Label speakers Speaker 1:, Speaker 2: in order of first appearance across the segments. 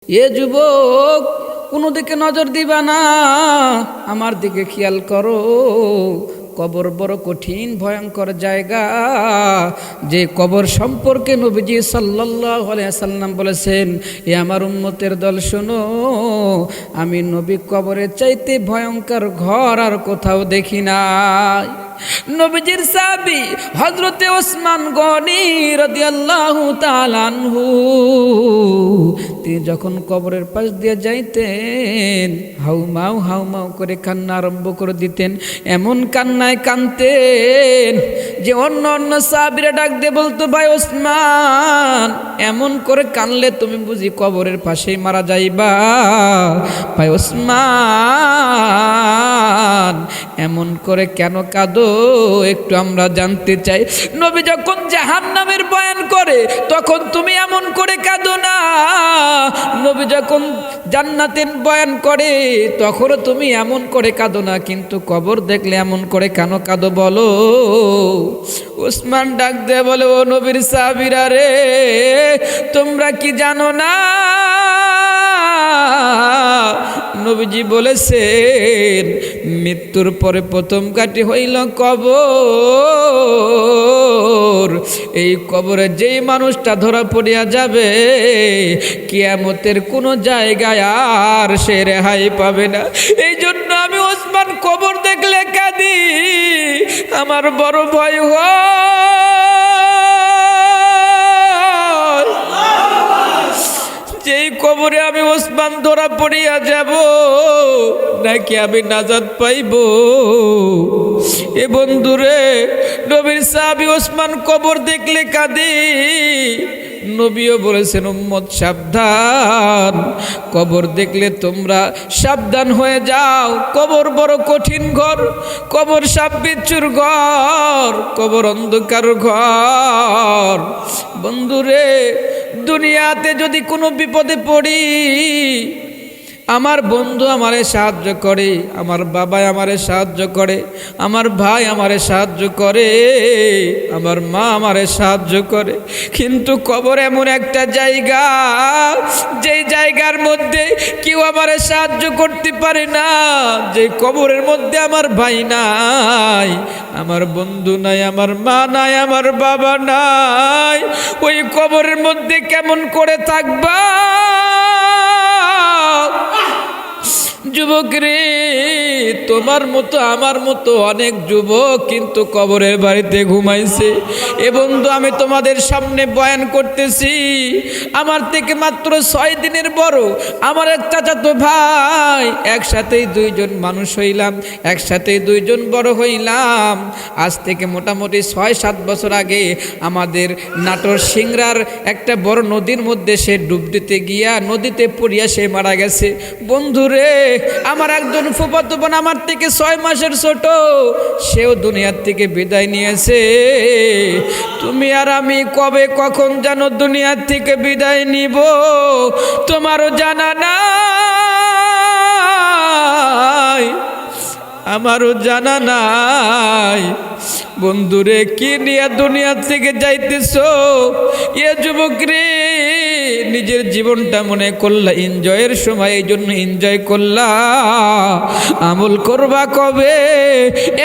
Speaker 1: এ যুবক, কোনো দিকে নজর দিবা না, আমার দিকে খেয়াল করো। কবর বড় কঠিন ভয়ঙ্কর জায়গা। যে কবর সম্পর্কে নবীজি সাল্লাল্লাহু আলাইহি সাল্লাম বলেছেন, এ আমার উম্মতের দল শোনো, আমি নবী কবরের চাইতে ভয়ঙ্কর ঘর আর কোথাও দেখি নাই। নবীজির সাহাবী হযরতে ওসমান গনি রাদিয়াল্লাহু তাআলা আনহু, তিনি যখন কবরের পাশ দিয়ে যাইতেন, হাউমাউ হাউমাউ করে কান্না আরম্ভ করে দিতেন। এমন কান্নায় কাঁদতেন যে অন্য অন্য সাহাবীরা ডাক দিয়ে বলতো, ভাই ওসমান, এমন করে কানলে তুমি বুঝি কবরের পাশেই মারা যাইবা? ভাই ওসমান, এমন করে কেন কাঁদো, একটু আমরা জানতে চাই। নবী যখন জাহান্নামের বয়ান করে তখন তুমি এমন করে কাঁদো না, নবী যখন জান্নাতের বয়ান করে তখনও তুমি এমন করে কাঁদো না, কিন্তু কবর দেখলে এমন করে কেন কাঁদো বলো? ওসমান ডাক দিয়ে বলে, ও নবীর সাহাবীরা রে, তোমরা কি জানো না নবীজি বলেছেন, মৃত্যুর পরে প্রথম কাটি হইল কবর। এই কবরে যেই মানুষটা ধরা পড়িয়া যাবে, কিয়ামতের কোনো জায়গায় আর সে রেহাই পাবে না। এই জন্য আমি ওসমান কবর দেখলে কাঁদি, আমার বড় ভয় হয় যেই কবরে আমি ওসমান ধরা পড়িয়া যাব, নাকি আমি নাজাত পাইব। এ বন্ধুরে, নবীর সাহাবী ওসমান কবর দেখলে কাঁদে। নবীও বলেছেন, উম্মত সাবধান, কবর দেখলে তোমরা সাবধান হয়ে যাও। কবর বড় কঠিন ঘর, কবর সাপ বিচ্ছুর ঘর, কবর অন্ধকার ঘর। বন্ধুরে, দুনিয়াতে যদি কোনো বিপদে পড়ি, আমার বন্ধু আমারে সাহায্য করে, আমার বাবা আমারে সাহায্য করে, আমার ভাই আমারে সাহায্য করে, আমার মা আমারে সাহায্য করে। কিন্তু কবর এমন একটা জায়গা, যেই জায়গার মধ্যে কেউ আমারে সাহায্য করতে পারে না। যে কবরের মধ্যে আমার ভাই নাই, আমার বন্ধু নাই, আমার মা নাই, আমার বাবা নাই, ওই কবরের মধ্যে কেমন করে থাকবা? যুবক রে, তোমার মতো আমার মতো অনেক যুবক কিন্তু কবরের বাড়িতে ঘুমাইছে। এ বন্ধু, আমি তোমাদের সামনে বয়ান করতেছি, আমার থেকে মাত্র 6 দিনের বড় আমার এক চাচাতো ভাই। একসাথেই 2 জন মানুষ হইলাম, একসাথেই 2 জন বড় হইলাম। আজ থেকে মোটামুটি 6-7 বছর আগে আমাদের নাটোর সিংড়ার একটা বড় নদীর মধ্যে সে ডুব দিতে গিয়া নদীতে পড়িয়া সে মারা গেছে। বন্ধুরে, আমার একজন ফুফাতো বোন আমার থেকে 6 মাসের ছোট, সেও দুনিয়ার থেকে বিদায় নিয়েছে। তুমি আর আমি কবে কখন যেন দুনিয়ার থেকে বিদায় নিব, তোমারও জানা নাই, আমারও জানা নাই। বন্ধুরে, কি নিয়ে দুনিয়া থেকে যাইতেছো? এ যুবক রে, নিজের জীবনটা মনে করলা এনজয়ের সময়, এই জন্য এনজয় করলা, আমল করবা কবে?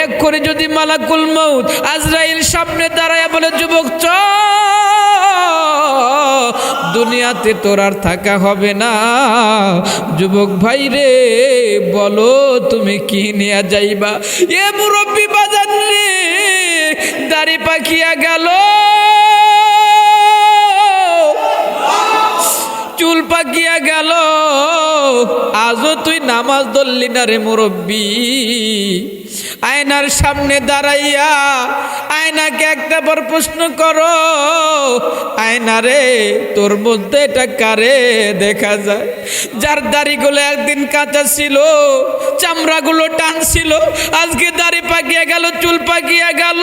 Speaker 1: এক করে যদি মালাকুল মউত আজরাইল সামনে দাঁড়ায় বলে, যুবক চ, দুনিয়াতে তোর আর থাকা হবে না। যুবক ভাই রে, বলো তুমি কি নিয়ে যাইবা? এ মুরব্বি বাজান রে, দাড়ি পাকিয়া গেল, চুল পাকিয়া গেল, আজও তুই নামাজ ধরলি না রে মুরব্বি। আয়নার সামনে দাঁড়াইয়া আয়নাকে একটা বার প্রশ্ন করো, আয়না রে, তোর মধ্যে এটা কারে দেখা যায়? যার দাড়িগুলো একদিন কাঁচা ছিল, চামড়াগুলো টান ছিল, আজকে দাড়ি পাকিয়া গেল, চুল পাকিয়া গেল,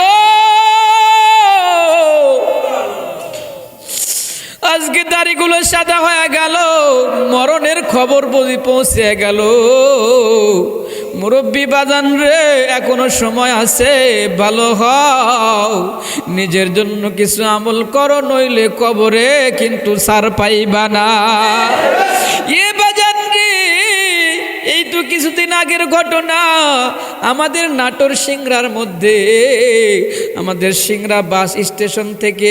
Speaker 1: আজকে দাড়িগুলো সাদা হয়ে গেল, মরণের খবর বুঝি পৌঁছে গেল। মুরব্বী বাজান রে, এখনো সময় আছে, ভালো হও, নিজের জন্য কিছু আমল করো, নইলে কবরে কিন্তু ছাড় পাইবা না। এ বাজান রে, এই তো কিছুদিন আগের ঘটনা, আমাদের নাটোর সিংড়ার মধ্যে, আমাদের সিংড়া বাস স্টেশন থেকে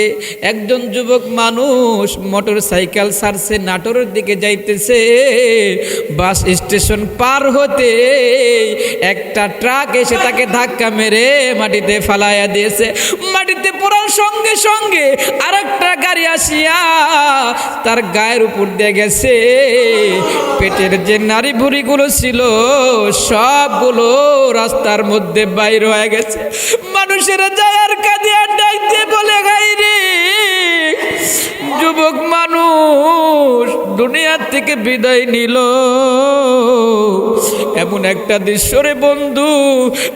Speaker 1: একজন যুবক মানুষ মোটর সাইকেল ছাড়ছে, নাটোরের দিকে যাইতেছে। বাস স্টেশন পার হতে একটা ট্রাক এসে তাকে ধাক্কা মেরে মাটিতে ফালাইয়া দিয়েছে। মাটিতে পড়ার সঙ্গে সঙ্গে আর একটা গাড়ি আসিয়া তার গায়ের উপর দিয়ে গেছে। পেটের যে নারী ভুঁড়িগুলো ছিল সবগুলো রাস্তার মধ্যে বাইর হয়ে গেছে। মানুষেরা যায় আর কাঁদে আর ডাকতে বলে, গাই রে, যুবক মানুষ দুনিয়ার থেকে বিদায় নিল। এমন একটা দৃশ্য রে বন্ধু,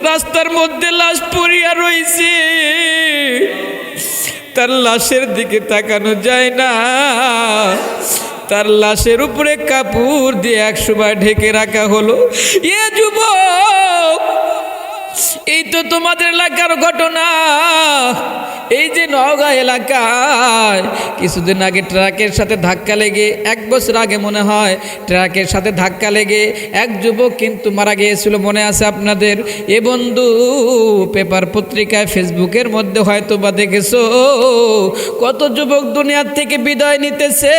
Speaker 1: রাস্তার মধ্যে লাশ পড়িয়া রইছে, তার লাশের দিকে তাকানো যায় না। তার লাশের উপরে কাপড় দিয়ে একসময় ঢেকে রাখা হলো। এ যুবক, এই তো তোমাদের এলাকার ঘটনা। এই যে নওগাঁ এলাকায় কিছুদিন আগে ট্রাকের সাথে ধাক্কা লেগে, 1 বছর আগে মনে হয়, ট্রাকের সাথে ধাক্কা লেগে এক যুবক কিন্তু মারা গিয়েছিল, মনে আছে আপনাদের? এ বন্ধু, পেপার পত্রিকায় ফেসবুকের মধ্যে হয়তো বা দেখেছো, কত যুবক দুনিয়ার থেকে বিদায় নিতেছে,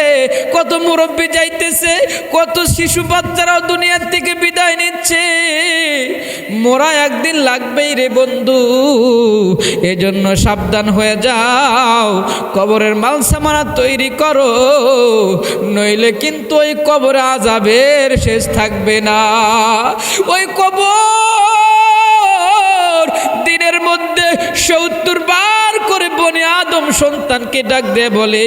Speaker 1: কত মুরব্বী যাইতেছে, কত শিশু বাচ্চারাও দুনিয়ার থেকে বিদায় নিচ্ছে। মোরা একদিন লাগবেই রে বন্ধু, এজন্য সাবধান হয়ে যাও, কবরের মাল সামানা তৈরি করো, নইলে কিন্তু ওই কবরে আযাবের শেষ থাকবে না। ওই কবর দিনের মধ্যে 70 বার করে বনে আদম সন্তানকে ডাক দিয়ে বলে,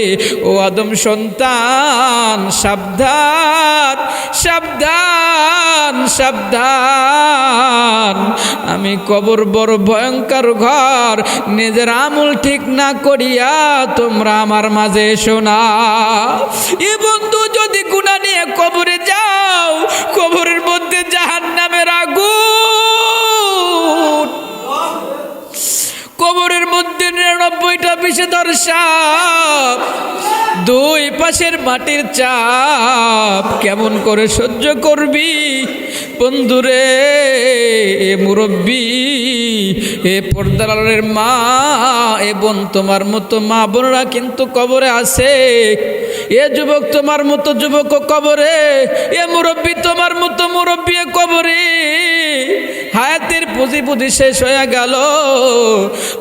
Speaker 1: ও আদম সন্তান, সাবধান সাবধান সাবধান, আমি কবর বড় ভয়ঙ্কর ঘর, নিজের আমল ঠিক না করিয়া তোমরা আমার মাঝে এসো না। এ বন্ধু, যদি গুনাহ নিয়ে কবরে যাও, কবরের মধ্যে জাহান্নামের আগুন, কবরের মধ্যে 99টা বিষধর সাপ, 2 পাশের মাটির চাপ, কেমন করে সহ্য করবি বন্ধুরে? এ মুরব্বী, এ পর্দার আড়ালের মা, এ বোন, তোমার মতো মা বোনরা কিন্তু কবরে আছে। এ যুবক, তোমার মতো যুবক কবরে, এ মুরব্বী, তোমার মতো মুরব্বী কবরে। হায়াতের পুঁজি শেষ হয়ে গেল,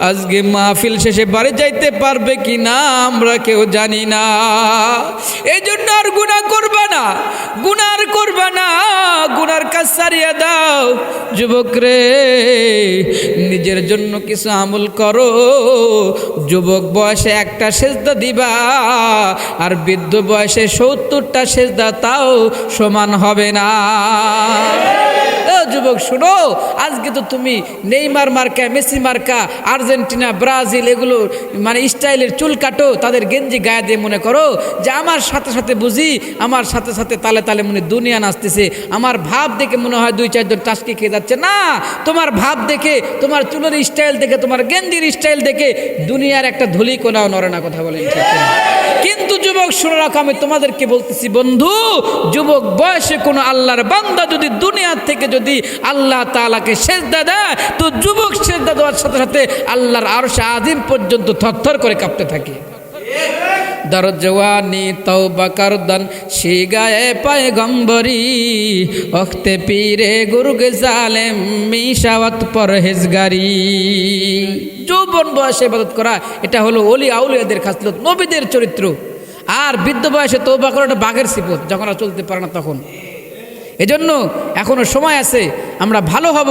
Speaker 1: আজকে মাহফিল শেষে বাড়ি যাইতে পারবে কি না আমরা কেউ জানি না। এই জন্য আর গুনাহ করবা না, গুনাহ আর করবা না, গুনার কাজ ছাড়িয়ে দাও। যুবক রে, নিজের জন্য কিছু আমল করো। যুবক বয়সে 1টা সেজদা দিবা, আর বৃদ্ধ বয়সে 70টা সেজদা, তাও সমান হবে না। যুবক শুনো, আজকে তো তুমি নেইমার মার্কা, মেসি মার্কা, আর্জেন্টিনা, ব্রাজিল, এগুলো মানে স্টাইলের চুল কাটো, তাদের গেঞ্জি গায়ে দিয়ে মনে করো যে আমার সাথে সাথে বুঝি, আমার সাথে সাথে তালে তালে মনে দুনিয়া নাচতেছে, আমার ভাব দেখে মনে হয় 2-4 জন টাস্কি খেয়ে যাচ্ছে। না, তোমার ভাব দেখে, তোমার চুলের স্টাইল দেখে, তোমার গেঞ্জির স্টাইল দেখে দুনিয়ার একটা ধুলি কোনাও নড়ে না, কথা বলেন ঠিক না? কিন্তু যুবক শুনে রাখো, আমি তোমাদেরকে বলতেছি বন্ধু, যুবক বয়সে কোনো আল্লাহর বান্দা যদি দুনিয়া থেকে যদি আল্লাহ তাআলাকে সেজদা দেয়, তো যুবক সেজদা দেওয়ার সাথে সাথে আল্লাহর আরশে আজিম পর্যন্ত থরথর করে কাঁপতে থাকে। দরজওয়ানি তওবা করদান শিগায়ে পয়গম্বরি, ওখতে পীরে গুরুগ জালেম মিশাওয়াত পরহেজগারি। যৌবন বয়সে ইবাদত করা, এটা হলো ওলি আউলিয়াদের খাসলত, নবীদের চরিত্র। আর বৃদ্ধ বয়সে তওবা করাটা বাঘের সিফত, যখন আর চলতে পারে না তখন। এজন্য এখনো সময় আছে, আমরা ভালো হব।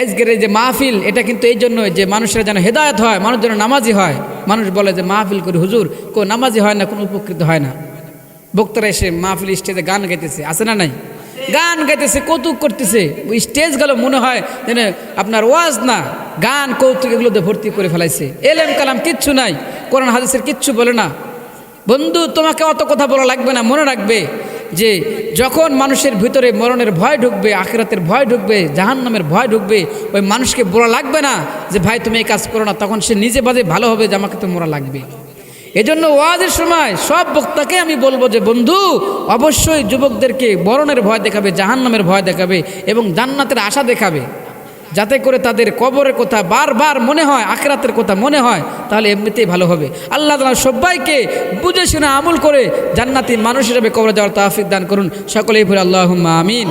Speaker 1: আজকের এই যে মাহফিল, এটা কিন্তু এই জন্য যে মানুষেরা যেন হেদায়েত হয়, মানুষ যেন নামাজি হয়। মানুষ বলে যে মাহফিল করি হুজুর, কেউ নামাজি হয় না, কোনো উপকৃত হয় না। বক্তারা এসে মাহফিল স্টেজে গান গাইতেছে, আছে না নাই? গান গাইতেছে, কৌতুক করতেছে, ওই স্টেজ গেল মনে হয় যেন আপনার ওয়াজ না, গান কৌতুক এগুলোতে ভর্তি করে ফেলাইছে। এলেম কালাম কিচ্ছু নাই, কোরআন হাদিসের কিচ্ছু বলে না। বন্ধু, তোমাকে অত কথা বলা লাগবে না, মনে রাখবে
Speaker 2: যে যখন মানুষের ভিতরে মরণের ভয় ঢুকবে, আখিরাতের ভয় ঢুকবে, জাহান্নামের ভয় ঢুকবে, ওই মানুষকে বলা লাগবে না যে ভাই তুমি এই কাজ করো না, তখন সে নিজে বাদে ভালো হবে যে আমাকে তো মরা লাগবে। এজন্য ওয়াজের সময় সব বক্তাকে আমি বলবো যে বন্ধু অবশ্যই যুবকদেরকে মরণের ভয় দেখাবে, জাহান্নামের ভয় দেখাবে এবং জান্নাতের আশা দেখাবে, যাতে করে তাদের কবরের কথা বারবার মনে হয়, আখিরাতের কথা মনে হয়, তাহলে এমনিতেই ভালো হবে। আল্লাহ তাআলা সবাইকে বুঝে শুনে আমল করে জান্নাতি মানুষ হিসেবে কবরে যাওয়ার তৌফিক দান করুন। সকলেই বলে আল্লাহুম্মা আমিন।